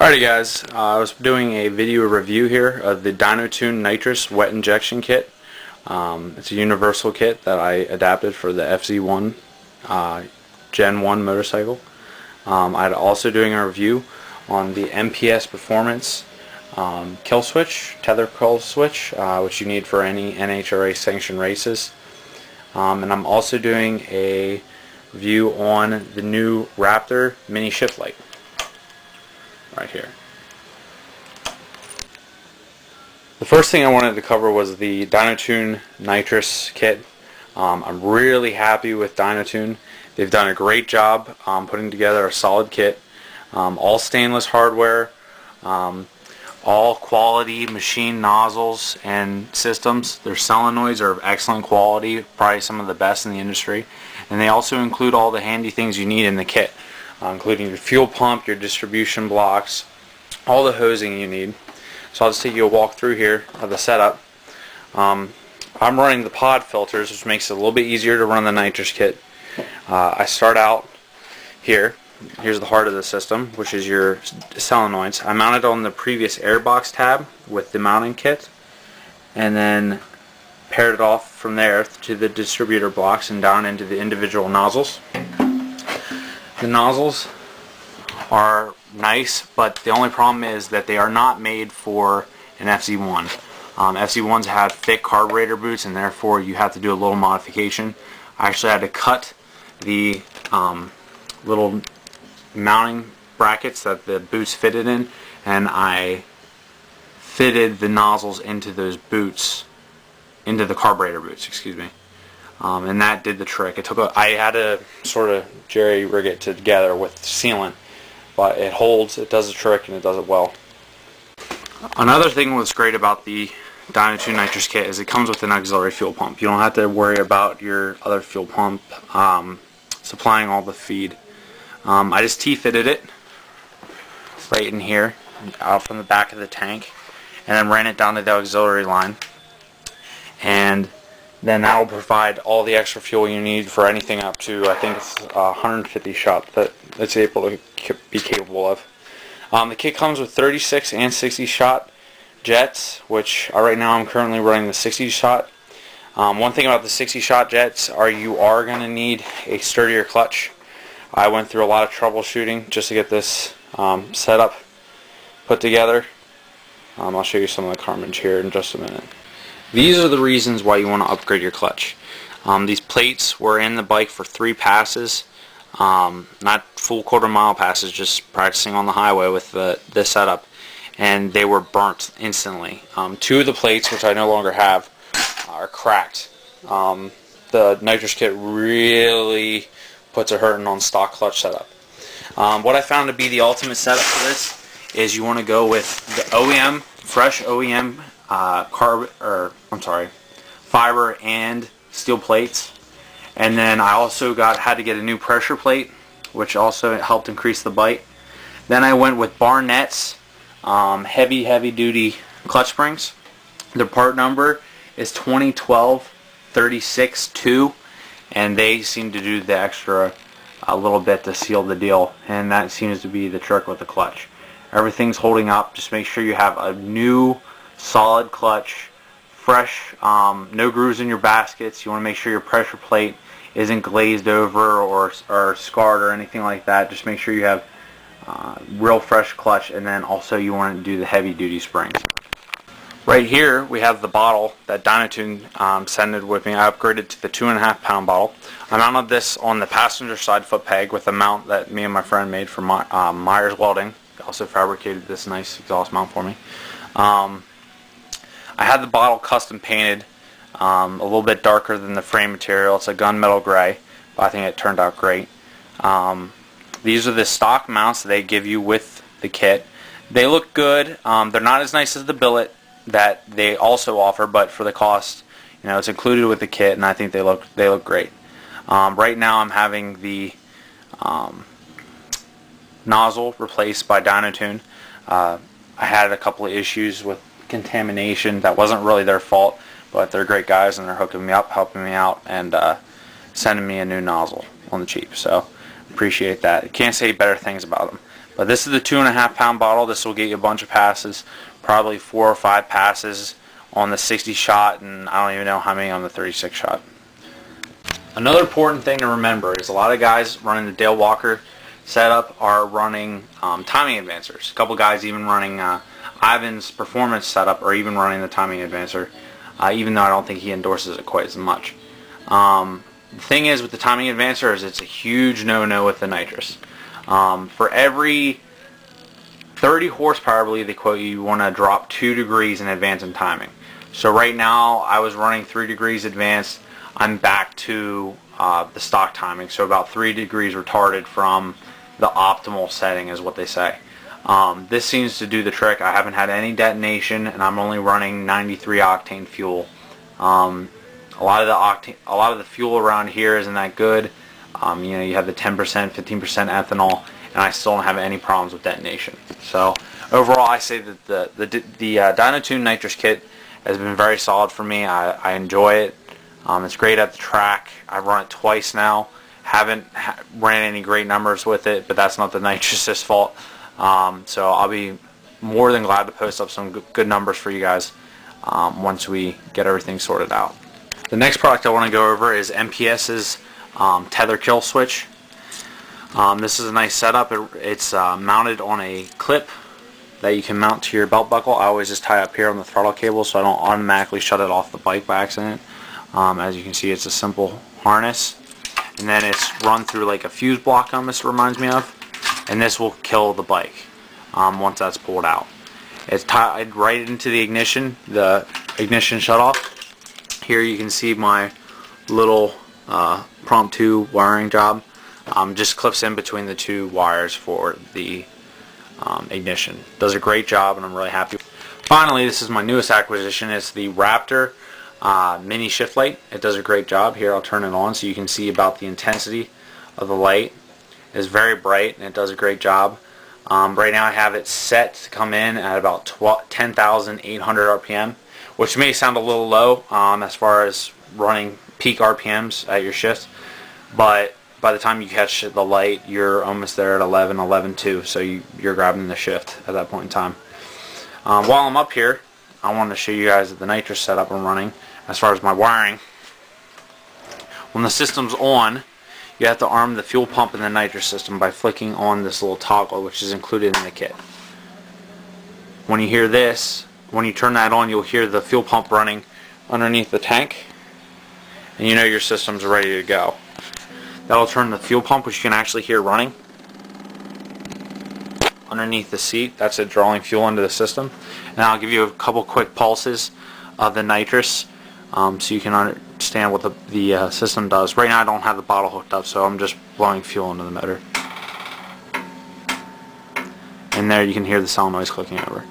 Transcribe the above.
Alrighty guys, I was doing a video review here of the Dynatune Nitrous Wet Injection Kit. It's a universal kit that I adapted for the FZ1 Gen 1 motorcycle. I'm also doing a review on the MPS Performance kill switch, tether kill switch, which you need for any NHRA sanctioned races. And I'm also doing a review on the new Raptor Mini Shift Light. Right here. The first thing I wanted to cover was the Dynatune Nitrous kit. I'm really happy with Dynatune. They've done a great job putting together a solid kit. All stainless hardware, all quality machine nozzles and systems. Their solenoids are of excellent quality, probably some of the best in the industry. And they also include all the handy things you need in the kit. Including your fuel pump, your distribution blocks, all the hosing you need. So I'll just take you a walk through here of the setup. I'm running the pod filters, which makes it a little bit easier to run the nitrous kit. I start out here. Here's the heart of the system, which is your solenoids. I mounted on the previous airbox tab with the mounting kit, and then paired it off from there to the distributor blocks and down into the individual nozzles. The nozzles are nice, but the only problem is that they are not made for an FZ1. FZ1s have thick carburetor boots, and therefore you have to do a little modification. I actually had to cut the little mounting brackets that the boots fitted in, and I fitted the nozzles into those boots, into the carburetor boots, excuse me. And that did the trick. I had to sort of jerry rig it together with sealant, but it holds, it does the trick, and it does it well. Another thing that's great about the Dynatune Nitrous kit is it comes with an auxiliary fuel pump. You don't have to worry about your other fuel pump supplying all the feed. I just T-fitted it right in here, out from the back of the tank, and then ran it down to the auxiliary line. And then that will provide all the extra fuel you need for anything up to, I think it's 150 shot that it's able to be capable of. The kit comes with 36 and 60 shot jets, which right now I'm currently running the 60 shot. One thing about the 60 shot jets are you are going to need a sturdier clutch. I went through a lot of troubleshooting just to get this setup put together. I'll show you some of the cartridge here in just a minute. These are the reasons why you want to upgrade your clutch. These plates were in the bike for 3 passes, not full quarter-mile passes, just practicing on the highway with this setup, and they were burnt instantly. 2 of the plates, which I no longer have, are cracked. The nitrous kit really puts a hurting on stock clutch setup. What I found to be the ultimate setup for this is you want to go with the OEM, fresh OEM fiber and steel plates, and then I also had to get a new pressure plate, which also helped increase the bite. Then I went with Barnett's heavy duty clutch springs. The part number is 2012-36-2, and they seem to do the extra a little bit to seal the deal, and that seems to be the trick with the clutch. Everything's holding up. Just make sure you have a new solid clutch, fresh, no grooves in your baskets. You want to make sure your pressure plate isn't glazed over or scarred or anything like that. Just make sure you have real fresh clutch, and then also you want to do the heavy duty springs. Right here we have the bottle that Dynatune sent with me. I upgraded to the 2.5 pound bottle. I mounted this on the passenger side foot peg with a mount that me and my friend made from Myers Welding. They also fabricated this nice exhaust mount for me. I had the bottle custom painted, a little bit darker than the frame material. It's a gunmetal gray, but I think it turned out great. These are the stock mounts that they give you with the kit. They look good. They're not as nice as the billet that they also offer, but for the cost, you know, it's included with the kit, and I think they look great. Right now I'm having the nozzle replaced by Dynatune. I had a couple of issues with contamination. That wasn't really their fault, but they're great guys, and they're hooking me up, helping me out, and sending me a new nozzle on the cheap. So appreciate that. Can't say better things about them. But this is the 2.5 pound bottle. This will get you a bunch of passes, probably 4 or 5 passes on the 60 shot, and I don't even know how many on the 36 shot. Another important thing to remember is a lot of guys running the Dale Walker setup are running timing advancers. A couple guys even running Ivan's performance setup, or even running the timing advancer, even though I don't think he endorses it quite as much. The thing is with the timing advancer is it's a huge no-no with the nitrous. For every 30 horsepower, I believe they quote you want to drop 2 degrees in advance in timing. So right now I was running 3 degrees advanced. I'm back to the stock timing, so about 3 degrees retarded from the optimal setting is what they say. This seems to do the trick. I haven't had any detonation, and I'm only running 93 octane fuel. A lot of the fuel around here isn't that good. You have the 10%, 15% ethanol, and I still don't have any problems with detonation. So overall, I say that the Dynatune nitrous kit has been very solid for me. I enjoy it. It's great at the track. I've run it twice now. Haven't ran any great numbers with it, but that's not the nitrous's fault. So I'll be more than glad to post up some good numbers for you guys once we get everything sorted out. The next product I want to go over is MPS's tether kill switch. This is a nice setup. It's mounted on a clip that you can mount to your belt buckle. I always just tie up here on the throttle cable so I don't automatically shut it off the bike by accident. As you can see, it's a simple harness, and then it's run through like a fuse block almost reminds me of, and this will kill the bike once that's pulled out. It's tied right into the ignition shut off. Here you can see my little Prompt 2 wiring job. Just clips in between the 2 wires for the ignition. Does a great job, and I'm really happy. Finally, this is my newest acquisition. It's the Raptor mini shift light. It does a great job. Here, I'll turn it on so you can see about the intensity of the light. It's very bright, and it does a great job. Right now I have it set to come in at about 10,800 RPM, which may sound a little low as far as running peak RPMs at your shift, but by the time you catch the light, you're almost there at 11.2, so you're grabbing the shift at that point in time. While I'm up here, I wanted to show you guys the nitrous setup I'm running as far as my wiring. When the system's on, you have to arm the fuel pump in the nitrous system by flicking on this little toggle, which is included in the kit. When you hear this, when you turn that on, you'll hear the fuel pump running underneath the tank, and you know your system's ready to go. That'll turn the fuel pump, which you can actually hear running underneath the seat. That's it, drawing fuel into the system. And I'll give you a couple quick pulses of the nitrous so you can understand what the system does. Right now I don't have the bottle hooked up, so I'm just blowing fuel into the motor. And there you can hear the solenoids clicking over.